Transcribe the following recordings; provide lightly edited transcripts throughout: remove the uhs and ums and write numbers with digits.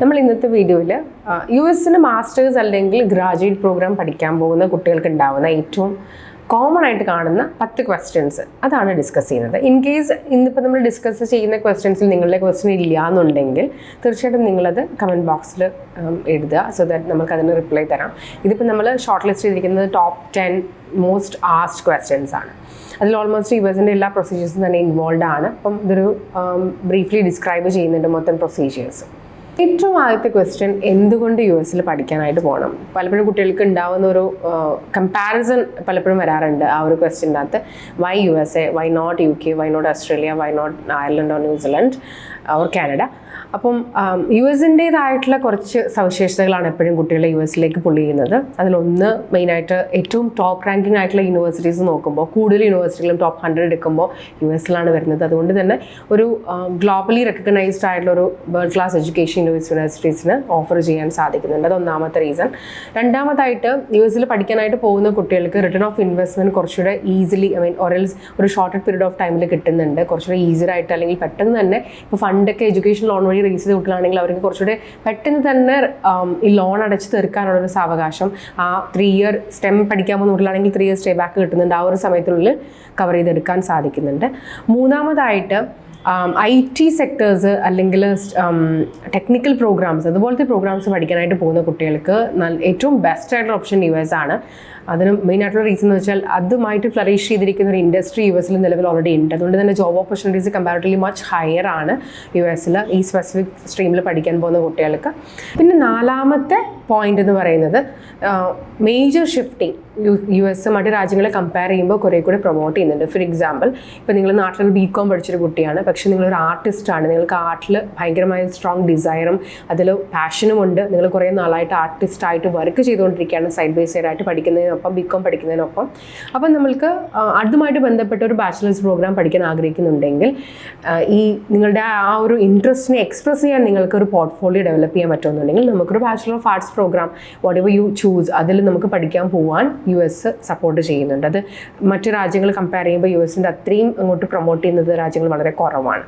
നമ്മൾ ഇന്നത്തെ വീഡിയോയിൽ യു എസിന് മാസ്റ്റേഴ്സ് അല്ലെങ്കിൽ ഗ്രാജുവേറ്റ് പ്രോഗ്രാം പഠിക്കാൻ പോകുന്ന കുട്ടികൾക്ക് ഉണ്ടാവുന്ന ഏറ്റവും കോമൺ ആയിട്ട് കാണുന്ന 10 ക്വസ്റ്റ്യൻസ് അതാണ് ഡിസ്കസ് ചെയ്യുന്നത്. ഇൻ കേസ് ഇന്നിപ്പോൾ നമ്മൾ ഡിസ്കസ് ചെയ്യുന്ന ക്വസ്റ്റ്യൻസിൽ നിങ്ങളുടെ ക്വസ്റ്റ്യൻ ഇല്ല എന്നുണ്ടെങ്കിൽ തീർച്ചയായിട്ടും നിങ്ങളത് കമൻറ്റ് ബോക്സിൽ എഴുതുക. സോ ദാറ്റ് നമുക്ക് അതിന് റിപ്ലൈ തരാം. ഇതിപ്പോൾ നമ്മൾ ഷോർട്ട് ലിസ്റ്റ് ചെയ്തിരിക്കുന്നത് ടോപ്പ് 10 മോസ്റ്റ് ആസ്ക്ഡ് ക്വസ്റ്റ്യൻസ് ആണ്. അതിൽ ഓൾമോസ്റ്റ് യു എസിൻ്റെ എല്ലാ പ്രൊസീജിയേഴ്സും തന്നെ ഇൻവോൾവ് ആണ്. അപ്പം ഇതൊരു ബ്രീഫ്ലി ഡിസ്ക്രൈബ് ചെയ്യുന്നുണ്ട് മൊത്തം പ്രൊസീജിയേഴ്സ്. ഏറ്റവും ആദ്യത്തെ ക്വസ്റ്റ്യൻ, എന്തുകൊണ്ട് യു എസിൽ പഠിക്കാനായിട്ട് പോകണം? പലപ്പോഴും കുട്ടികൾക്ക് ഉണ്ടാകുന്ന ഒരു കമ്പാരിസൺ പലപ്പോഴും വരാറുണ്ട് ആ ഒരു ക്വസ്റ്റ്യൻ്റെ അകത്ത്. Why U S A, why not UK, why not Australia, why not Ireland or New Zealand or Canada? അപ്പം യു എസിൻ്റേതായിട്ടുള്ള കുറച്ച് സവിശേഷതകളാണ് എപ്പോഴും കുട്ടികളെ യു എസിലേക്ക് പുള്ളി ചെയ്യുന്നത്. അതിലൊന്ന് മെയിനായിട്ട് ഏറ്റവും ടോപ്പ് റാങ്കിങ് ആയിട്ടുള്ള യൂണിവേഴ്സിറ്റീസ് നോക്കുമ്പോൾ കൂടുതൽ യൂണിവേഴ്സിറ്റികളും ടോപ്പ് 100 എടുക്കുമ്പോൾ യു എസിലാണ് വരുന്നത്. അതുകൊണ്ട് തന്നെ ഒരു ഗ്ലോബലി റെക്കഗ്നൈസ്ഡ് ആയിട്ടുള്ള ഒരു വേൾഡ് ക്ലാസ് എഡ്യൂക്കേഷൻ യൂണിവേഴ്സിറ്റീസിന് ഓഫർ ചെയ്യാൻ സാധിക്കുന്നുണ്ട്. അതൊന്നാമത്തെ റീസൺ. രണ്ടാമതായിട്ട് യു എസിൽ പഠിക്കാനായിട്ട് പോകുന്ന കുട്ടികൾക്ക് റിട്ടേൺ ഓഫ് ഇൻവെസ്റ്റ്മെൻറ്റ് കുറച്ചുകൂടെ ഈസിലി ഓറൽസ് ഒരു ഷോർട്ടഡ് പീരീഡ് ഓഫ് ടൈമിൽ കിട്ടുന്നുണ്ട്. കുറച്ചുകൂടെ ഈസിയർ ആയിട്ട് അല്ലെങ്കിൽ പെട്ടെന്ന് തന്നെ ഇപ്പോൾ ഫണ്ടൊക്കെ എഡ്യൂക്കേഷൻ ലോൺ വഴി റേസ് ചെയ്ത് കുട്ടികളാണെങ്കിൽ അവർക്ക് കുറച്ചുകൂടെ പെട്ടെന്ന് തന്നെ ഈ ലോൺ അടച്ച് തീർക്കാനുള്ളൊരു സാവകാശം ആ 3 ഇയർ സ്റ്റെം പഠിക്കാൻ പോകുന്ന കുട്ടികളാണെങ്കിൽ 3 ഇയർ സ്റ്റേ ബാക്ക് കിട്ടുന്നുണ്ട്. ആ ഒരു സമയത്തിനുള്ളിൽ കവർ ചെയ്തെടുക്കാൻ സാധിക്കുന്നുണ്ട്. മൂന്നാമതായിട്ട് IT സെക്ടേഴ്സ് അല്ലെങ്കിൽ ടെക്നിക്കൽ പ്രോഗ്രാംസ് അതുപോലത്തെ പ്രോഗ്രാംസ് പഠിക്കാനായിട്ട് പോകുന്ന കുട്ടികൾക്ക് ഏറ്റവും ബെസ്റ്റ് ആയിട്ടുള്ള ഓപ്ഷൻ US ആണ്. അതിന് മെയിനായിട്ടുള്ള റീസൺ എന്ന് വെച്ചാൽ അതുമായിട്ട് ഫ്ലറിഷ് ചെയ്തിരിക്കുന്ന ഒരു ഇൻഡസ്ട്രി യു എസിൽ നിലവിൽ ഓൾറെഡി ഉണ്ട്. അതുകൊണ്ട് തന്നെ job opportunities comparatively much higher ആണ് യു എസിൽ ഈ സ്പെസിഫിക് സ്ട്രീമിൽ പഠിക്കാൻ പോകുന്ന കുട്ടികൾക്ക്. പിന്നെ നാലാമത്തെ പോയിന്റ് എന്ന് പറയുന്നത് മേജർ ഷിഫ്റ്റിംഗ് യു എസ് മറ്റ് രാജ്യങ്ങളെ കമ്പയർ ചെയ്യുമ്പോൾ കുറേ കൂടെ പ്രൊമോട്ട് ചെയ്യുന്നുണ്ട്. ഫോർ എക്സാമ്പിൾ, ഇപ്പോൾ നിങ്ങൾ നാട്ടിൽ BCom പഠിച്ചൊരു കുട്ടിയാണ്, പക്ഷേ നിങ്ങളൊരു ആർട്ടിസ്റ്റാണ്, നിങ്ങൾക്ക് ആർട്ടിൽ ഭയങ്കരമായ സ്ട്രോങ് ഡിസയറും അതിൽ പാഷനും ഉണ്ട്, നിങ്ങൾ കുറേ നാളായിട്ട് ആർട്ടിസ്റ്റായിട്ട് വർക്ക് ചെയ്തുകൊണ്ടിരിക്കുകയാണ് സൈഡ് ബൈ സൈഡായിട്ട് പഠിക്കുന്നതിനൊപ്പം BCom പഠിക്കുന്നതിനൊപ്പം. അപ്പം നമ്മൾക്ക് അതുമായിട്ട് ബന്ധപ്പെട്ട ഒരു ബാച്ചിലേഴ്സ് പ്രോഗ്രാം പഠിക്കാൻ ആഗ്രഹിക്കുന്നുണ്ടെങ്കിൽ ഈ നിങ്ങളുടെ ആ ഒരു ഇൻട്രസ്റ്റിനെ എക്സ്പ്രസ് ചെയ്യാൻ നിങ്ങൾക്ക് ഒരു പോർട്ട്ഫോളിയോ ഡെവലപ്പ് ചെയ്യാൻ പറ്റുമെന്നുണ്ടെങ്കിൽ നമുക്കൊരു bachelor of arts program whatever you choose അതിൽ നമുക്ക് പഠിക്കാൻ പോകാൻ യു എസ് സപ്പോർട്ട് ചെയ്യുന്നുണ്ട്. അത് മറ്റു രാജ്യങ്ങൾ കമ്പയർ ചെയ്യുമ്പോൾ യു എസിൻ്റെ അത്രയും അങ്ങോട്ട് പ്രൊമോട്ട് ചെയ്യുന്നത് രാജ്യങ്ങൾ വളരെ കുറവാണ്.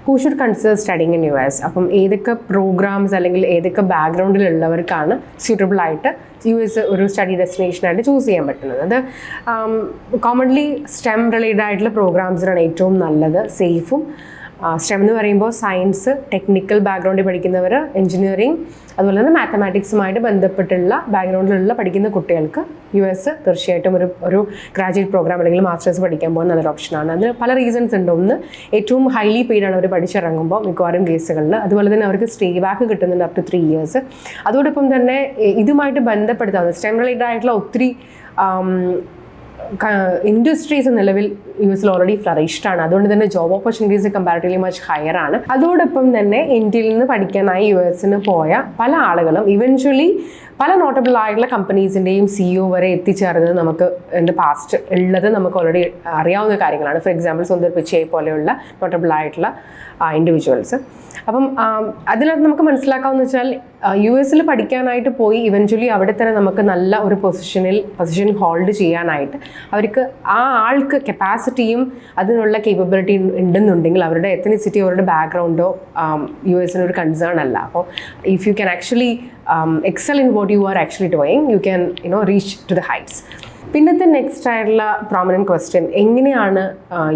Who should consider studying in US? അപ്പം ഏതൊക്കെ പ്രോഗ്രാംസ് അല്ലെങ്കിൽ ഏതൊക്കെ ബാക്ക്ഗ്രൗണ്ടിലുള്ളവർക്കാണ് സ്യൂട്ടബിൾ ആയിട്ട് US ഒരു സ്റ്റഡി ഡെസ്റ്റിനേഷനായിട്ട് ചൂസ് ചെയ്യാൻ പറ്റുന്നത്? അത് കോമൺലി സ്റ്റെം റിലേറ്റഡ് ആയിട്ടുള്ള പ്രോഗ്രാംസിനാണ് ഏറ്റവും നല്ലത്, സേഫും. സ്റ്റെം എന്ന് പറയുമ്പോൾ സയൻസ്, ടെക്നിക്കൽ ബാക്ക്ഗ്രൗണ്ടിൽ പഠിക്കുന്നവർ, എഞ്ചിനീയറിംഗ്, അതുപോലെ തന്നെ മാത്തമാറ്റിക്സുമായിട്ട് ബന്ധപ്പെട്ടുള്ള ബാക്ക്ഗ്രൗണ്ടിലുള്ള പഠിക്കുന്ന കുട്ടികൾക്ക് US തീർച്ചയായിട്ടും ഒരു ഗ്രാജുവേറ്റ് പ്രോഗ്രാം അല്ലെങ്കിൽ മാസ്റ്റേഴ്സ് പഠിക്കാൻ പോകുന്ന നല്ലൊരു ഓപ്ഷനാണ്. അതിന് പല റീസൺസ് ഉണ്ട്. ഒന്ന്, ഏറ്റവും ഹൈലി പെയ്ഡാണ് അവർ പഠിച്ചിറങ്ങുമ്പോൾ മിക്കവാറും കേസുകളിൽ. അതുപോലെ തന്നെ അവർക്ക് സ്റ്റേ ബാക്ക് കിട്ടുന്നുണ്ട് അപ് ടു 3 ഇയേഴ്സ്. അതോടൊപ്പം തന്നെ ഇതുമായിട്ട് ബന്ധപ്പെടുത്താവുന്ന സ്റ്റെം റിലേറ്റഡ് ആയിട്ടുള്ള ഒത്തിരി ഇൻഡസ്ട്രീസ് നിലവിൽ യു എസിൽ ഓൾറെഡി ഫ്ലറിഷ്ഡ് ആണ്. അതുകൊണ്ട് തന്നെ job opportunities comparatively much higher ആണ്. അതോടൊപ്പം തന്നെ ഇന്ത്യയിൽ നിന്ന് പഠിക്കാനായി US പോയ പല ആളുകളും ഇവൻച്വലി പല നോട്ടബിൾ ആയിട്ടുള്ള കമ്പനീസിൻ്റെയും CEO വരെ എത്തിച്ചേർന്നത് നമുക്ക് പാസ്റ്റ് ഉള്ളത് നമുക്ക് ഓൾറെഡി അറിയാവുന്ന കാര്യങ്ങളാണ്. ഫോർ എക്സാമ്പിൾ സുന്ദർ പിച്ചയെ പോലെയുള്ള നോട്ടബിൾ ആയിട്ടുള്ള ഇൻഡിവിജ്വൽസ്. അപ്പം അതിനകത്ത് നമുക്ക് മനസ്സിലാക്കാമെന്ന് വെച്ചാൽ യു എസിൽ പഠിക്കാനായിട്ട് പോയി ഇവൻച്വലി അവിടെ തന്നെ നമുക്ക് നല്ല ഒരു പൊസിഷൻ ഹോൾഡ് ചെയ്യാനായിട്ട് അവർക്ക് ആ ആൾക്ക് കപ്പാസിറ്റിയും അതിനുള്ള കേപ്പബിലിറ്റി ഉണ്ടെന്നുണ്ടെങ്കിൽ അവരുടെ എത്തനിസിറ്റി അവരുടെ ബാക്ക്ഗ്രൗണ്ടോ യു എസിനൊരു കൺസേൺ അല്ല. അപ്പോൾ if you can actually excel in what you are actually doing, you can reach to the heights. പിന്നത്തെ നെക്സ്റ്റ് ആയിട്ടുള്ള പ്രോമിനൻറ്റ് ക്വസ്റ്റ്യൻ, എങ്ങനെയാണ്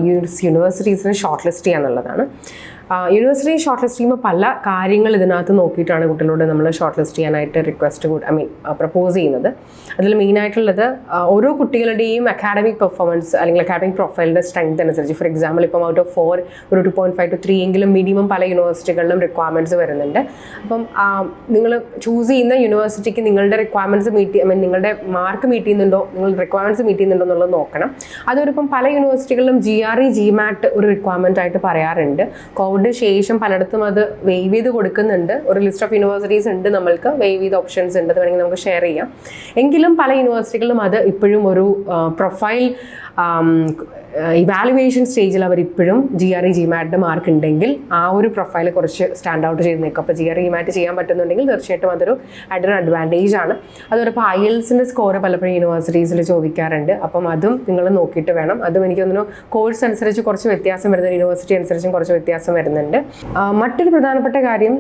യൂണിവേഴ്സിറ്റീസിനെ ഷോർട്ട് ലിസ്റ്റ് ചെയ്യുക എന്നുള്ളതാണ്. യൂണിവേഴ്സിറ്റി ഷോർട്ട് ലിസ്റ്റ് ചെയ്യുമ്പോൾ പല കാര്യങ്ങൾ ഇതിനകത്ത് നോക്കിയിട്ടാണ് കുട്ടികളോട് നമ്മൾ ഷോർട്ട് ലിസ്റ്റ് ചെയ്യാനായിട്ട് പ്രപ്പോസ് ചെയ്യുന്നത്. അതിൽ മെയിനായിട്ടുള്ളത് ഓരോ കുട്ടികളുടെയും അക്കാഡമിക് പെർഫോമൻസ് അല്ലെങ്കിൽ അക്കാഡമിക് പ്രൊഫൈലിൻ്റെ സ്ട്രെങ്ത് അനുസരിച്ച്. ഫോർ എക്സാമ്പിൾ, ഇപ്പം ഔട്ട് ഓഫ് 4 ഒരു 2.5 to 3 എങ്കിലും മിനിമം പല യൂണിവേഴ്സിറ്റികളിലും റിക്വയർമെൻറ്റ്സ് വരുന്നുണ്ട്. അപ്പം നിങ്ങൾ ചൂസ് ചെയ്യുന്ന യൂണിവേഴ്സിറ്റിക്ക് നിങ്ങളുടെ റിക്വയർമെൻറ്റ്സ് നിങ്ങളുടെ മാർക്ക് മീറ്റ് ചെയ്യുന്നുണ്ടോ, നിങ്ങൾ റിക്വയർമെൻറ്റ്സ് മീറ്റ് ചെയ്യുന്നുണ്ടോ എന്നുള്ളത് നോക്കണം. അതൊരിപ്പം പല യൂണിവേഴ്സിറ്റികളിലും GRE GMAT ഒരു റിക്വയർമെൻറ്റ് ആയിട്ട് പറയാറുണ്ട്. കോവിഡിന് ശേഷം പലയിടത്തും അത് വേവ് ചെയ്ത് കൊടുക്കുന്നുണ്ട്. ഒരു ലിസ്റ്റ് ഓഫ് യൂണിവേഴ്സിറ്റീസ് ഉണ്ട്, നമ്മൾക്ക് വേവ് ചെയ്ത ഓപ്ഷൻസ് ഉണ്ട്, അത് വേണമെങ്കിൽ നമുക്ക് ഷെയർ ചെയ്യാം. എങ്കിലും പല യൂണിവേഴ്സിറ്റികളിലും അത് ഇപ്പോഴും ഒരു പ്രൊഫൈൽ ഇവാലുവേഷൻ സ്റ്റേജിൽ അവരിപ്പോഴും GRE GMAT മാർക്ക് ഉണ്ടെങ്കിൽ ആ ഒരു പ്രൊഫൈൽ കുറച്ച് സ്റ്റാൻഡ് ഔട്ട് ചെയ്ത് നിൽക്കും. അപ്പോൾ GRE GMAT ചെയ്യാൻ പറ്റുന്നുണ്ടെങ്കിൽ തീർച്ചയായിട്ടും അതൊരു അഡ്വാൻറ്റേജ് ആണ്. അതോടൊപ്പം IELTS സ്കോർ പലപ്പോഴും യൂണിവേഴ്സിറ്റീസിൽ ചോദിക്കാറുണ്ട്. അപ്പം അതും നിങ്ങൾ നോക്കിയിട്ട് വേണം. അതും എനിക്ക് തോന്നുന്നു കോഴ്സ് അനുസരിച്ച് കുറച്ച് വ്യത്യാസം വരുന്നുണ്ട്, യൂണിവേഴ്സിറ്റി അനുസരിച്ചും കുറച്ച് വ്യത്യാസം വരുന്നുണ്ട്. മറ്റൊരു പ്രധാനപ്പെട്ട കാര്യം,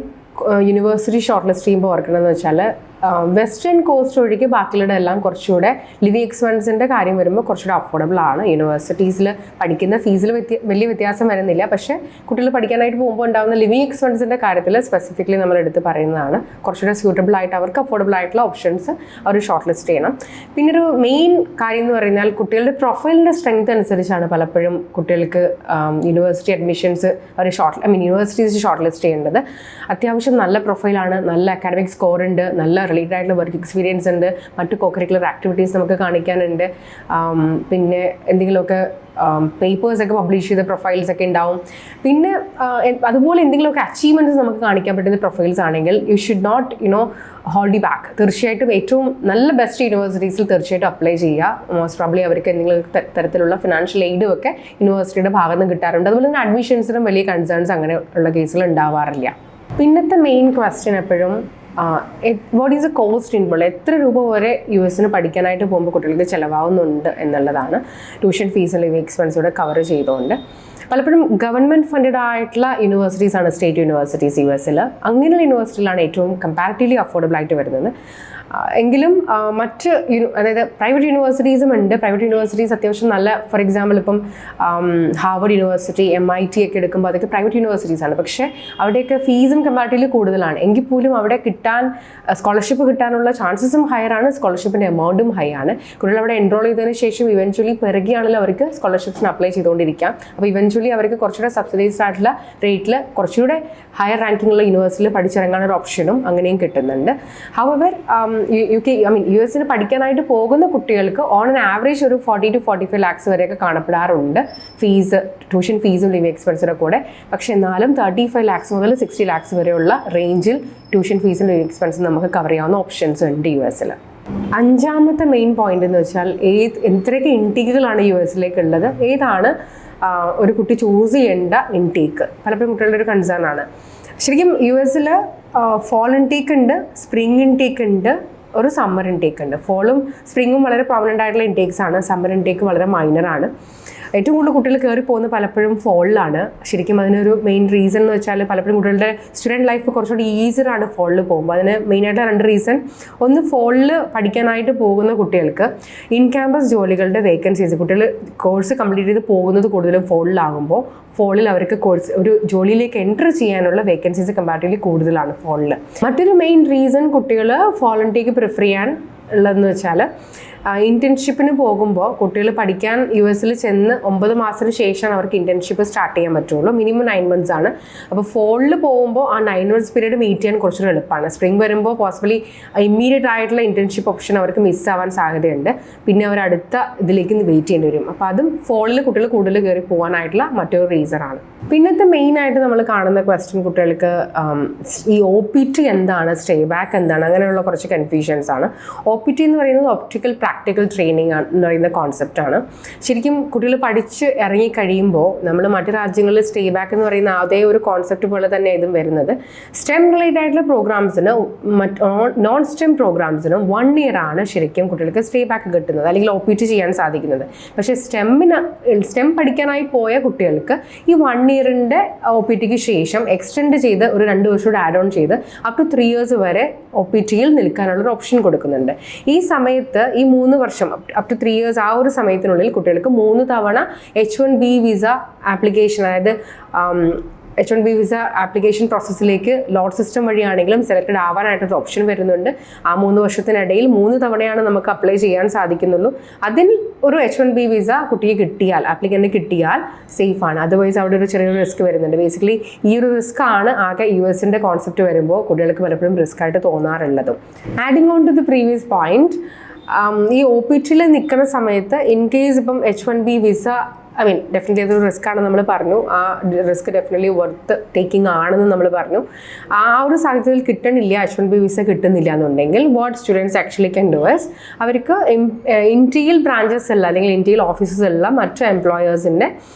യൂണിവേഴ്സിറ്റി ഷോർട്ട് ലിസ്റ്റ് ചെയ്യുമ്പോൾ ഓർക്കണമെന്ന് വെച്ചാൽ വെസ്റ്റേൺ കോസ്റ്റ് ഒഴികെ ബാക്കിയുള്ള എല്ലാം കുറച്ചുകൂടെ ലിവിങ് എക്സ്പെൻസിൻ്റെ കാര്യം വരുമ്പോൾ കുറച്ചുകൂടെ അഫോർഡബിൾ ആണ്. യൂണിവേഴ്സിറ്റീസിൽ പഠിക്കുന്ന ഫീസിൽ വലിയ വ്യത്യാസം വരുന്നില്ല. പക്ഷേ കുട്ടികൾ പഠിക്കാനായിട്ട് പോകുമ്പോൾ ഉണ്ടാകുന്ന ലിവിങ് എക്സ്പെൻസിൻ്റെ കാര്യത്തിൽ സ്പെസിഫിക്കലി നമ്മൾ എടുത്ത് പറയുന്നതാണ് കുറച്ചുകൂടെ സ്യൂട്ടബിൾ ആയിട്ട് അവർക്ക് അഫോർഡബിൾ ആയിട്ടുള്ള ഓപ്ഷൻസ് അവർ ഷോർട്ട് ലിസ്റ്റ് ചെയ്യണം. പിന്നെ ഒരു മെയിൻ കാര്യം എന്ന് പറഞ്ഞാൽ കുട്ടികളുടെ പ്രൊഫൈലിൻ്റെ സ്ട്രെങ്ത് അനുസരിച്ചാണ് പലപ്പോഴും കുട്ടികൾക്ക് യൂണിവേഴ്സിറ്റി അഡ്മിഷൻസ് അവർ യൂണിവേഴ്സിറ്റീസ് ഷോർട്ട് ലിസ്റ്റ് ചെയ്യേണ്ടത്. അത്യാവശ്യം നല്ല പ്രൊഫൈലാണ്, നല്ല അക്കാഡമിക് സ്കോർ ഉണ്ട്, നല്ല റിലേറ്റഡ് ആയിട്ടുള്ള വർക്ക് എക്സ്പീരിയൻസ് ഉണ്ട്, മറ്റ് കോകരിക്കുലർ ആക്ടിവിറ്റീസ് നമുക്ക് കാണിക്കാനുണ്ട്, പിന്നെ എന്തെങ്കിലുമൊക്കെ പേപ്പേഴ്സൊക്കെ പബ്ലിഷ് ചെയ്ത പ്രൊഫൈൽസ് ഒക്കെ ഉണ്ടാവും. പിന്നെ അതുപോലെ എന്തെങ്കിലുമൊക്കെ അച്ചീവ്മെൻറ്റ്സ് നമുക്ക് കാണിക്കാൻ പറ്റുന്ന പ്രൊഫൈൽസ് ആണെങ്കിൽ you should not hold you back. തീർച്ചയായിട്ടും ഏറ്റവും നല്ല ബെസ്റ്റ് യൂണിവേഴ്സിറ്റീസിൽ തീർച്ചയായിട്ടും അപ്ലൈ ചെയ്യുക. മോസ്റ്റ് പ്രോബ്ലി അവർക്ക് എന്തെങ്കിലും തരത്തിലുള്ള ഫിനാൻഷ്യൽ എയ്ഡും ഒക്കെ യൂണിവേഴ്സിറ്റിയുടെ ഭാഗത്ത് നിന്ന് കിട്ടാറുണ്ട്. അതുപോലെ തന്നെ അഡ്മിഷൻസിനും വലിയ കൺസേൺസ് അങ്ങനെ ഉള്ള കേസുകൾ ഉണ്ടാവാറില്ല. പിന്നത്തെ മെയിൻ ക്വസ്റ്റ്യൻ എപ്പോഴും what is A cost involve, എത്ര രൂപ വരെ US പഠിക്കാനായിട്ട് പോകുമ്പോൾ കുട്ടികൾക്ക് ചിലവാകുന്നുണ്ട് എന്നുള്ളതാണ്. ട്യൂഷൻ ഫീസ് ലിവിങ് എക്സ്പെൻസൂടെ കവർ ചെയ്തുകൊണ്ട് പലപ്പോഴും ഗവൺമെൻറ് ഫണ്ടഡ് ആയിട്ടുള്ള യൂണിവേഴ്സിറ്റീസ് ആണ് സ്റ്റേറ്റ് യൂണിവേഴ്സിറ്റീസ് US. അങ്ങനെയുള്ള യൂണിവേഴ്സിറ്റിയിലാണ് ഏറ്റവും കമ്പാരിറ്റീവ്ലി അഫോർഡബിൾ ആയിട്ട് വരുന്നത്. എങ്കിലും മറ്റ് അതായത് പ്രൈവറ്റ് യൂണിവേഴ്സിറ്റീസും ഉണ്ട്. പ്രൈവറ്റ് യൂണിവേഴ്സിറ്റീസ് അത്യാവശ്യം നല്ല, ഫോർ എക്സാമ്പിൾ ഇപ്പം ഹാർവർഡ് യൂണിവേഴ്സിറ്റി, MIT ഒക്കെ എടുക്കുമ്പോൾ അതൊക്കെ പ്രൈവറ്റ് യൂണിവേഴ്സിറ്റീസ് ആണ്. പക്ഷേ അവിടെയൊക്കെ ഫീസും കമ്പാരിറ്റീവ്ലി കൂടുതലാണ്. എങ്കിൽ പോലും അവിടെ സ്കോളർഷിപ്പ് കിട്ടാനുള്ള ചാൻസസും ഹയർ ആണ്, സ്കോളർഷിപ്പിൻ്റെ എമൗണ്ടും ഹൈ ആണ്. കുട്ടികൾ അവിടെ എൻറോൾ ചെയ്തതിന് ശേഷം ഇവൻച്വലി പിറകെയാണല്ലോ അവർക്ക് സ്കോളർഷിപ്സിന് അപ്ലൈ ചെയ്തുകൊണ്ടിരിക്കാം. അപ്പോൾ ഇവൻച്വലി അവർക്ക് കുറച്ചുകൂടെ സബ്സിഡൈസ്ഡ് ആയിട്ടുള്ള റേറ്റിൽ കുറച്ചുകൂടെ ഹയർ റാങ്കിങ്ങുള്ള യൂണിവേഴ്സിറ്റിയിൽ പഠിച്ചിറങ്ങാനൊരു ഓപ്ഷനും അങ്ങനെയും കിട്ടുന്നുണ്ട്. ഹൗവർ US പഠിക്കാനായിട്ട് പോകുന്ന കുട്ടികൾക്ക് ഓൺ ആൻ ആവറേജ് ഒരു 40 to 45 lakhs വരെയൊക്കെ കാണപ്പെടാറുണ്ട് ഫീസ്, ട്യൂഷൻ ഫീസും ലിവിങ് എക്സ്പെൻസിൻ്റെ കൂടെ. പക്ഷേ എന്നാലും 35 lakhs മുതൽ 60 lakhs വരെയുള്ള റേഞ്ചിൽ ട്യൂഷൻ ഫീസും ലിവിങ് എക്സ്പെൻസും നമുക്ക് കവർ ചെയ്യാവുന്ന ഓപ്ഷൻസ് ഉണ്ട് US. അഞ്ചാമത്തെ മെയിൻ പോയിന്റ് എന്ന് വെച്ചാൽ എത്രയൊക്കെ ഇൻടേക്കുകളാണ് US ഉള്ളത്, ഏതാണ് ഒരു കുട്ടി ചൂസ് ചെയ്യേണ്ട ഇൻടേക്ക്. പലപ്പോഴും കുട്ടികളുടെ ഒരു കൺസേൺ ആണ്. ശരിക്കും US fall ഇൻടേക്ക് ഉണ്ട്, സ്പ്രിംഗ് ഇൻടേക്ക് ഉണ്ട്, ഒരു സമ്മർ ഇൻടേക്ക് ഉണ്ട്. ഫോളും സ്പ്രിങ്ങും വളരെ പ്രോമിനൻ്റ് ആയിട്ടുള്ള ഇൻടേക്സ് ആണ്. സമ്മർ ഇൻടേക്ക് വളരെ മൈനറാണ്. ഏറ്റവും കൂടുതൽ കുട്ടികൾ കയറി പോകുന്നത് പലപ്പോഴും ഫോളിലാണ്. ശരിക്കും അതിനൊരു മെയിൻ റീസൺ എന്ന് വെച്ചാൽ പലപ്പോഴും കുട്ടികളുടെ സ്റ്റുഡൻറ്റ് ലൈഫ് കുറച്ചുകൂടി ഈസിയറാണ് ഫോളിൽ പോകുമ്പോൾ. അതിന് മെയിനായിട്ട് 2 റീസൺ. ഒന്ന്, ഫോളിൽ പഠിക്കാനായിട്ട് പോകുന്ന കുട്ടികൾക്ക് ഇൻ ക്യാമ്പസ് ജോലികളുടെ വേക്കൻസീസ്, കുട്ടികൾ കോഴ്സ് കംപ്ലീറ്റ് ചെയ്ത് പോകുന്നത് കൂടുതലും ഫോളിലാകുമ്പോൾ ഫോളിൽ അവർക്ക് ഒരു ജോലിയിലേക്ക് എൻ്റർ ചെയ്യാനുള്ള വേക്കൻസീസ് കമ്പാരിറ്റീവ്ലി കൂടുതലാണ് ഫോളിൽ. മറ്റൊരു മെയിൻ റീസൺ കുട്ടികൾ വോളണ്ടിയർക്ക് പ്രിഫർ ചെയ്യാൻ ഉള്ളതെന്ന് വെച്ചാൽ ഇന്റേൺഷിപ്പിന് പോകുമ്പോൾ കുട്ടികൾ പഠിക്കാൻ US ചെന്ന് 9 മാസത്തിന് ശേഷമാണ് അവർക്ക് ഇന്റേൺഷിപ്പ് സ്റ്റാർട്ട് ചെയ്യാൻ പറ്റുള്ളൂ. മിനിമം 9 months ആണ്. അപ്പോൾ ഫോളിൽ പോകുമ്പോൾ ആ 9 months പീരീഡ് മീറ്റ് ചെയ്യാൻ കുറച്ചൊരു എളുപ്പമാണ്. സ്പ്രിംഗ് വരുമ്പോൾ പോസിബിളി ഇമ്മീഡിയറ്റ് ആയിട്ടുള്ള ഇന്റേൺഷിപ്പ് ഓപ്ഷൻ അവർക്ക് മിസ്സാവാൻ സാധ്യതയുണ്ട്. പിന്നെ അവർ അടുത്ത ഇതിലേക്ക് വെയിറ്റ് ചെയ്യേണ്ടി വരും. അപ്പോൾ അതും ഫോളിൽ കുട്ടികൾ കൂടുതൽ കയറി പോകാനായിട്ടുള്ള മറ്റൊരു റീസൺ ആണ്. പിന്നത്തെ മെയിനായിട്ട് നമ്മൾ കാണുന്ന ക്വസ്റ്റ്യൻ കുട്ടികൾക്ക് ഈ OPT എന്താണ്, stayback എന്താണ്, അങ്ങനെയുള്ള കുറച്ച് കൺഫ്യൂഷൻസ് ആണ്. OPT എന്ന് പറയുന്നത് ഒപ്റ്റിക്കൽ പ്രാക്ടിക്കൽ ട്രെയിനിങ് എന്ന് പറയുന്ന കോൺസെപ്റ്റാണ്. ശരിക്കും കുട്ടികൾ പഠിച്ച് ഇറങ്ങിക്കഴിയുമ്പോൾ നമ്മൾ മറ്റു രാജ്യങ്ങളിൽ stayback എന്ന് പറയുന്ന അതേ ഒരു കോൺസെപ്റ്റ് പോലെ തന്നെ ഇതും വരുന്നത്. സ്റ്റെം റിലേറ്റഡ് ആയിട്ടുള്ള പ്രോഗ്രാംസിന് നോൺ സ്റ്റെം പ്രോഗ്രാംസിനും 1 year ആണ് ശരിക്കും കുട്ടികൾക്ക് stayback കിട്ടുന്നത്, അല്ലെങ്കിൽ OPT ചെയ്യാൻ സാധിക്കുന്നത്. പക്ഷേ സ്റ്റെം പഠിക്കാനായി പോയ കുട്ടികൾക്ക് ഈ 1 yearൻ്റെ OPTക്ക് ശേഷം എക്സ്റ്റെൻഡ് ചെയ്ത് ഒരു 2 വർഷം ആഡ് ഓൺ ചെയ്ത് അപ് ടു 3 years വരെ OPTയിൽ നിൽക്കാനുള്ളൊരു ഓപ്ഷൻ കൊടുക്കുന്നുണ്ട്. ഈ സമയത്ത് ഈ 3 വർഷം അപ് ടു 3 years ആ ഒരു സമയത്തിനുള്ളിൽ കുട്ടികൾക്ക് 3 തവണ H1B വിസ ആപ്ലിക്കേഷൻ, അതായത് H1B വിസ ആപ്ലിക്കേഷൻ പ്രോസസ്സിലേക്ക് ലോട്ട് സിസ്റ്റം വഴിയാണെങ്കിലും സെലക്റ്റഡ് ആവാനായിട്ടൊരു ഓപ്ഷൻ വരുന്നുണ്ട്. ആ 3 വർഷത്തിനിടയിൽ 3 തവണയാണ് നമുക്ക് അപ്ലൈ ചെയ്യാൻ സാധിക്കുന്നുള്ളൂ. അതിൽ ഒരു H1B വിസ കുട്ടിക്ക് കിട്ടിയാൽ, ആപ്ലിക്കൻറ്റിന് കിട്ടിയാൽ സേഫ് ആണ്. അതർവൈസ് അവിടെ ഒരു ചെറിയൊരു റിസ്ക് വരുന്നുണ്ട്. ബേസിക്കലി ഈ ഒരു റിസ്ക് ആണ് ആകെ US കോൺസെപ്റ്റ് വരുമ്പോൾ കുട്ടികൾക്ക് പലപ്പോഴും റിസ്ക് ആയിട്ട് തോന്നാറുള്ളതും. Adding on to the previous point, ഈ OPTയിൽ നിൽക്കുന്ന സമയത്ത് ഇൻ കേസ് ഇപ്പം H1B വിസ ഡെഫിനറ്റ്ലി അതൊരു റിസ്ക് ആണ് നമ്മൾ പറഞ്ഞു. ആ റിസ്ക് ഡെഫിനറ്റ്ലി വർത്ത് ടേക്കിംഗ് ആണെന്ന് നമ്മൾ പറഞ്ഞു. ആ ഒരു സാഹചര്യത്തിൽ കിട്ടണില്ല, H1B വിസ കിട്ടുന്നില്ല എന്നുണ്ടെങ്കിൽ what students actually can do is അവർക്ക് ഇന്ത്യയിൽ ബ്രാഞ്ചസ് അല്ല, അല്ലെങ്കിൽ ഇന്ത്യയിൽ ഓഫീസസ് എല്ലാം മറ്റു എംപ്ലോയേഴ്സിൻ്റെ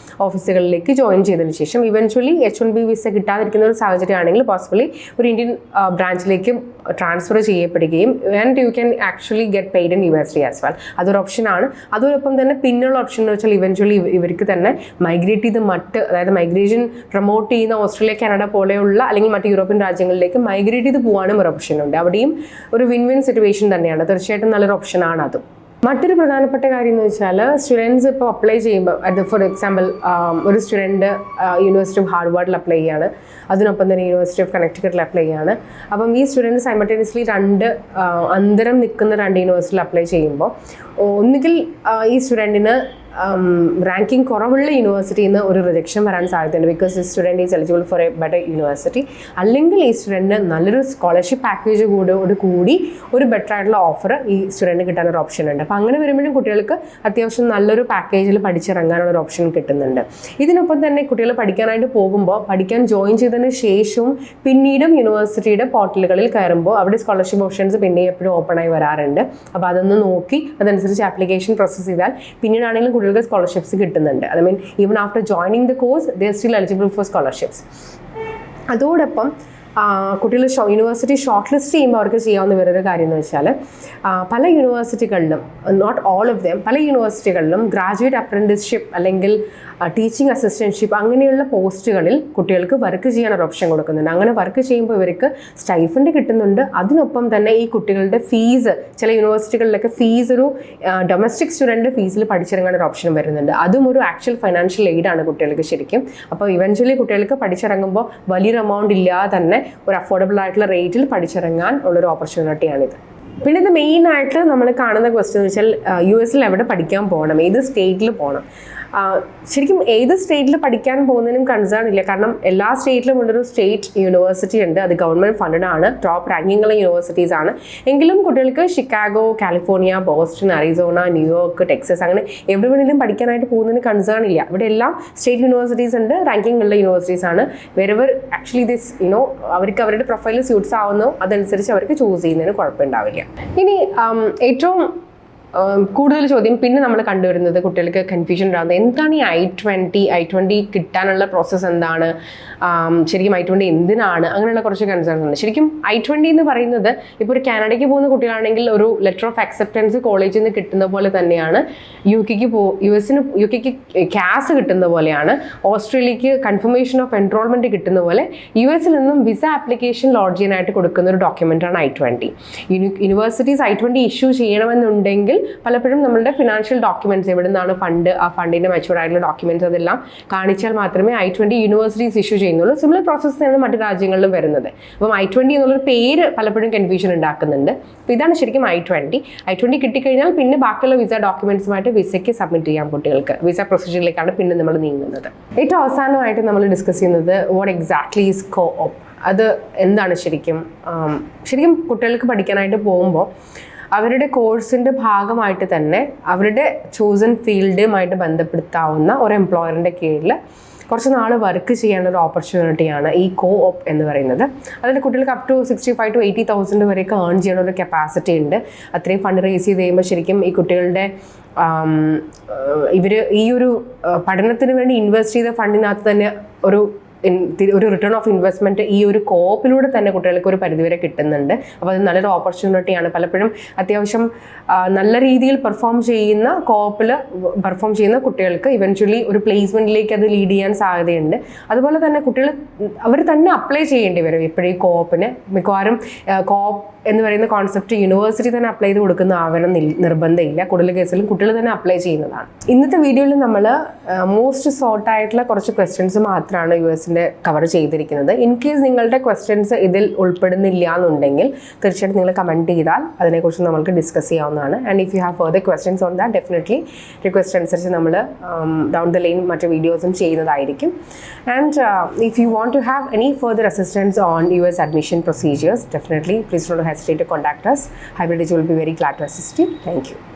ഓഫീസുകളിലേക്ക് ജോയിൻ ചെയ്തതിന് ശേഷം ഇവൻച്വലി H1B വിസ കിട്ടാതിരിക്കുന്ന ഒരു സാഹചര്യമാണെങ്കിൽ പോസിബിളി ഒരു ഇന്ത്യൻ ബ്രാഞ്ചിലേക്ക് ട്രാൻസ്ഫർ ചെയ്യപ്പെടുകയും and you can actually get paid in USD as well. അതൊരു ഓപ്ഷനാണ്. അതോടൊപ്പം തന്നെ പിന്നുള്ള ഓപ്ഷൻ എന്ന് വെച്ചാൽ ഇവൻച്വലി ഇവർക്ക് ഇവർക്ക് തന്നെ മൈഗ്രേറ്റ് ചെയ്ത് അതായത് മൈഗ്രേഷൻ പ്രൊമോട്ട് ചെയ്യുന്ന ഓസ്ട്രേലിയ, കാനഡ പോലെയുള്ള അല്ലെങ്കിൽ മറ്റ് യൂറോപ്യൻ രാജ്യങ്ങളിലേക്ക് മൈഗ്രേറ്റ് ചെയ്ത് പോകാനും ഒരു ഓപ്ഷൻ ഉണ്ട്. അവിടെയും ഒരു വിൻ വിൻ സിറ്റുവേഷൻ തന്നെയാണ്. തീർച്ചയായിട്ടും നല്ലൊരു ഓപ്ഷനാണ് അതും. മറ്റൊരു പ്രധാനപ്പെട്ട കാര്യം എന്ന് വെച്ചാൽ സ്റ്റുഡൻസ് ഇപ്പോൾ അപ്ലൈ ചെയ്യുമ്പോൾ ഫോർ എക്സാമ്പിൾ ഒരു സ്റ്റുഡൻറ്റ് യൂണിവേഴ്സിറ്റി ഓഫ് ഹാർവാർഡിൽ അപ്ലൈ ചെയ്യാണ്, അതിനൊപ്പം തന്നെ യൂണിവേഴ്സിറ്റി ഓഫ് കണക്റ്റിക്കറ്റിൽ അപ്ലൈ ചെയ്യാണ്. അപ്പം ഈ സ്റ്റുഡൻറ്റ് സൈമൾട്ടേനിയസ്ലി അന്തരം നിൽക്കുന്ന 2 യൂണിവേഴ്സിറ്റിയിൽ അപ്ലൈ ചെയ്യുമ്പോൾ ഒന്നുകിൽ ഈ സ്റ്റുഡൻറ്റിന് റാങ്കിങ് കുറവുള്ള യൂണിവേഴ്സിറ്റിയിൽ നിന്ന് ഒരു റിജക്ഷൻ വരാൻ സാധ്യതയുണ്ട്, ബിക്കോസ് ഈ student is eligible for A better university. അല്ലെങ്കിൽ ഈ സ്റ്റുഡൻറ്റിന് നല്ലൊരു സ്കോളർഷിപ്പ് പാക്കേജ് കൂടി ഒരു ബെറ്റർ ആയിട്ടുള്ള ഓഫർ ഈ സ്റ്റുഡൻറ്റ് കിട്ടാനൊരു ഓപ്ഷൻ ഉണ്ട്. അപ്പോൾ അങ്ങനെ വരുമ്പോഴും കുട്ടികൾക്ക് അത്യാവശ്യം നല്ലൊരു പാക്കേജിൽ പഠിച്ചിറങ്ങാനുള്ളൊരു ഓപ്ഷൻ കിട്ടുന്നുണ്ട്. ഇതിനൊപ്പം തന്നെ കുട്ടികൾ പഠിക്കാനായിട്ട് പോകുമ്പോൾ പഠിക്കാൻ ജോയിൻ ചെയ്തതിന് ശേഷവും പിന്നീടും യൂണിവേഴ്സിറ്റിയുടെ പോർട്ടലുകളിൽ കയറുമ്പോൾ അവിടെ സ്കോളർഷിപ്പ് ഓപ്ഷൻസ് പിന്നെയും എപ്പോഴും ഓപ്പൺ ആയി വരാറുണ്ട്. അപ്പോൾ അതൊന്ന് നോക്കി അതനുസരിച്ച് ആപ്ലിക്കേഷൻ പ്രോസസ്സ് ചെയ്താൽ പിന്നീടാണെങ്കിലും കുട്ടികൾക്ക് സ്കോളർഷിപ്സ് കിട്ടുന്നുണ്ട്. I mean even after joining the course they are still eligible for scholarships. അതോടൊപ്പം കുട്ടികൾ യൂണിവേഴ്സിറ്റി ഷോർട്ട് ലിസ്റ്റ് ചെയ്യുമ്പോൾ അവർക്ക് ചെയ്യാവുന്ന വേറൊരു കാര്യം എന്ന് വെച്ചാൽ പല യൂണിവേഴ്സിറ്റികളിലും, നോട്ട് ഓൾ ഓഫ് ദം, പല യൂണിവേഴ്സിറ്റികളിലും ഗ്രാജുവേറ്റ് അപ്രന്റീസ്ഷിപ്പ് അല്ലെങ്കിൽ ടീച്ചിങ് അസിസ്റ്റൻഷിപ്പ് അങ്ങനെയുള്ള പോസ്റ്റുകളിൽ കുട്ടികൾക്ക് വർക്ക് ചെയ്യാനൊരു ഓപ്ഷൻ കൊടുക്കുന്നുണ്ട്. അങ്ങനെ വർക്ക് ചെയ്യുമ്പോൾ ഇവർക്ക് സ്റ്റൈഫൻഡ് കിട്ടുന്നുണ്ട്. അതിനൊപ്പം തന്നെ ഈ കുട്ടികളുടെ ഫീസ്, ചില യൂണിവേഴ്സിറ്റികളിലൊക്കെ ഫീസ് ഒരു ഡൊമസ്റ്റിക് സ്റ്റുഡൻറ്റ് ഫീസിൽ പഠിച്ചിറങ്ങാനൊരു ഓപ്ഷൻ വരുന്നുണ്ട്. അതും ഒരു ആക്ച്വൽ ഫൈനാൻഷ്യൽ എയ്ഡാണ് കുട്ടികൾക്ക് ശരിക്കും. അപ്പോൾ ഇവൻച്വലി കുട്ടികൾക്ക് പഠിച്ചിറങ്ങുമ്പോൾ വലിയൊരു എമൗണ്ട് ഇല്ലാതെ തന്നെ ഒരു അഫോർഡബിൾ ആയിട്ടുള്ള റേറ്റിൽ പഠിച്ചിറങ്ങാൻ ഉള്ളൊരു ഓപ്പർച്യൂണിറ്റിയാണിത്. പിന്നെ ഇത് മെയിനായിട്ട് നമ്മൾ കാണുന്ന ക്വസ്റ്റ്യൻ എന്ന് വെച്ചാൽ US എവിടെ പഠിക്കാൻ പോകണം, ഏത് സ്റ്റേറ്റിൽ പോകണം. ശരിക്കും ഏത് സ്റ്റേറ്റിൽ പഠിക്കാൻ പോകുന്നതിനും കൺസേൺ ഇല്ല. കാരണം എല്ലാ സ്റ്റേറ്റിലും ഉള്ളൊരു സ്റ്റേറ്റ് യൂണിവേഴ്സിറ്റി ഉണ്ട്. അത് ഗവൺമെൻറ് ഫണ്ടഡ് ആണ്, ടോപ്പ് റാങ്കിങ്ങുള്ള യൂണിവേഴ്സിറ്റീസ് ആണ്. എങ്കിലും കുട്ടികൾക്ക് Chicago, California, Boston, Arizona, New York, Texas അങ്ങനെ എവിടെ വേണമെങ്കിലും പഠിക്കാനായിട്ട് പോകുന്നതിന് കൺസേൺ ഇല്ല. ഇവിടെ എല്ലാം സ്റ്റേറ്റ് യൂണിവേഴ്സിറ്റീസ് ഉണ്ട്, റാങ്കിങ് ഉള്ള യൂണിവേഴ്സിറ്റീസ് ആണ്. വെറെവർ ആക്ച്വലി ദിസ് അവർക്ക് അവരുടെ പ്രൊഫൈലിൽ സ്യൂട്ട്സ് ആവുന്നോ അതനുസരിച്ച് അവർക്ക് ചൂസ് ചെയ്യുന്നതിന് കുഴപ്പമുണ്ടാവില്ല. ഇനി ഏറ്റവും കൂടുതൽ ചോദ്യം പിന്നെ നമ്മൾ കണ്ടുവരുന്നത് കുട്ടികൾക്ക് കൺഫ്യൂഷൻ ഉണ്ടാകുന്നത് എന്താണ് ഈ I-20 കിട്ടാനുള്ള പ്രോസസ്സ് എന്താണ്, ശരിക്കും I-20 എന്തിനാണ്, അങ്ങനെയുള്ള കുറച്ച് കൺസേൺസ് ഉണ്ട്. ശരിക്കും I-20 എന്ന് പറയുന്നത് ഇപ്പോൾ ഒരു കാനഡയ്ക്ക് പോകുന്ന കുട്ടികളാണെങ്കിൽ ഒരു ലെറ്റർ ഓഫ് അക്സെപ്റ്റൻസ് കോളേജിൽ നിന്ന് കിട്ടുന്ന പോലെ തന്നെയാണ് UK CAS കിട്ടുന്ന പോലെയാണ്, ഓസ്ട്രേലിയക്ക് കൺഫർമേഷൻ ഓഫ് എൻറോൾമെൻറ്റ് കിട്ടുന്ന പോലെ US നിന്നും വിസ ആപ്ലിക്കേഷൻ ലോഡ്ജ് ചെയ്യാനായിട്ട് കൊടുക്കുന്ന ഒരു ഡോക്യുമെൻ്റാണ് I-20. യൂണിവേഴ്സിറ്റീസ് I-20 ഇഷ്യൂ ചെയ്യണമെന്നുണ്ടെങ്കിൽ പലപ്പോഴും നമ്മളുടെ ഫിനാൻഷ്യൽ ഡോക്യുമെന്റ്സ്, എവിടെ നിന്നാണ് ഫണ്ട്, ആ ഫണ്ടിന്റെ മെച്യൂർഡ് ആയിട്ടുള്ള ഡോക്യുമെന്റ്സ് അതെല്ലാം കാണിച്ചാൽ മാത്രമേ I-20 യൂണിവേഴ്സിറ്റീസ് ഇഷ്യൂ ചെയ്യുന്നുള്ളൂ. സിമിലർ പ്രോസസ്സ് ആണ് മറ്റു രാജ്യങ്ങളിലും വരുന്നത്. അപ്പം I-20 എന്നുള്ളൊരു പേര് പലപ്പോഴും കൺഫ്യൂഷൻ ഉണ്ടാക്കുന്നുണ്ട്. അപ്പോൾ ഇതാണ് ശരിക്കും I-20 കിട്ടിക്കഴിഞ്ഞാൽ പിന്നെ ബാക്കിയുള്ള വിസ ഡോക്യുമെന്റ്സുമായിട്ട് വിസയ്ക്ക് സബ്മിറ്റ് ചെയ്യാം കുട്ടികൾക്ക്. വിസ പ്രൊസീജിയറിലേക്കാണ് പിന്നെ നമ്മൾ നീങ്ങുന്നത്. ഏറ്റവും അവസാനമായിട്ട് നമ്മൾ ഡിസ്കസ് ചെയ്യുന്നത് വാട്ട് എക്സാക്ട്ലി ഈസ് കോ-ഓപ്പ്. അത് എന്താണ് ശരിക്കും കുട്ടികൾക്ക് പഠിക്കാനായിട്ട് പോകുമ്പോൾ അവരുടെ കോഴ്സിൻ്റെ ഭാഗമായിട്ട് തന്നെ അവരുടെ ചോസൺ ഫീൽഡുമായിട്ട് ബന്ധപ്പെടുത്താവുന്ന ഒരു എംപ്ലോയറിൻ്റെ കീഴിൽ കുറച്ച് നാൾ വർക്ക് ചെയ്യാനൊരു ഓപ്പർച്യൂണിറ്റിയാണ് ഈ കോ-ഓപ്പ് എന്ന് പറയുന്നത്. അതിൽ കുട്ടികൾക്ക് അപ് ടു 65,000 to 80,000 വരെയൊക്കെ ഏൺ ചെയ്യാനൊരു കപ്പാസിറ്റി ഉണ്ട്. അത്രയും ഫണ്ട് റേസ് ചെയ്ത് കഴിയുമ്പോൾ ശരിക്കും ഈ കുട്ടികളുടെ ഇവർ ഈ ഒരു പഠനത്തിന് വേണ്ടി ഇൻവെസ്റ്റ് ചെയ്ത ഫണ്ടിനകത്ത് തന്നെ ഒരു റിട്ടേൺ ഓഫ് ഇൻവെസ്റ്റ്മെൻറ്റ് ഈ ഒരു കോപ്പിലൂടെ തന്നെ കുട്ടികൾക്ക് ഒരു പരിധിവരെ കിട്ടുന്നുണ്ട്. അപ്പോൾ അത് നല്ലൊരു ഓപ്പർച്യൂണിറ്റിയാണ്. പലപ്പോഴും അത്യാവശ്യം നല്ല രീതിയിൽ പെർഫോം ചെയ്യുന്ന കുട്ടികൾക്ക് ഇവൻച്വലി ഒരു പ്ലേസ്മെൻറ്റിലേക്ക് അത് ലീഡ് ചെയ്യാൻ സാധ്യതയുണ്ട്. അതുപോലെ തന്നെ കുട്ടികൾ അവർ തന്നെ അപ്ലൈ ചെയ്യേണ്ടി വരും എപ്പോഴും ഈ കോപ്പിന്. മിക്കവാറും കോപ്പ് എന്ന് പറയുന്ന കോൺസെപ്റ്റ് യൂണിവേഴ്സിറ്റി തന്നെ അപ്ലൈ ചെയ്ത് കൊടുക്കുന്ന ആവണം നിർബന്ധമില്ല. കൂടുതൽ കേസിലും കുട്ടികൾ തന്നെ അപ്ലൈ ചെയ്യുന്നതാണ്. ഇന്നത്തെ വീഡിയോയിൽ നമ്മൾ മോസ്റ്റ് സോർട്ട് ആയിട്ടുള്ള കുറച്ച് ക്വസ്റ്റ്യൻസ് മാത്രമാണ് US കവർ ചെയ്തിരിക്കുന്നത്. ഇൻ കേസ് നിങ്ങളുടെ ക്വസ്റ്റ്യൻസ് ഇതിൽ ഉൾപ്പെടുന്നില്ല എന്നുണ്ടെങ്കിൽ തീർച്ചയായിട്ടും നിങ്ങൾ കമൻറ്റ് ചെയ്താൽ അതിനെക്കുറിച്ച് നമുക്ക് ഡിസ്കസ് ചെയ്യാവുന്നതാണ്. And if you have further questions on that definitely request അനുസരിച്ച് നമ്മൾ ഡൗൺ ദ ലൈൻ മറ്റു വീഡിയോസും ചെയ്യുന്നതായിരിക്കും. And if you want to have any further assistance on US admission procedures, definitely please don't hesitate to contact us. Hybrid will be very glad to assist you. Thank you.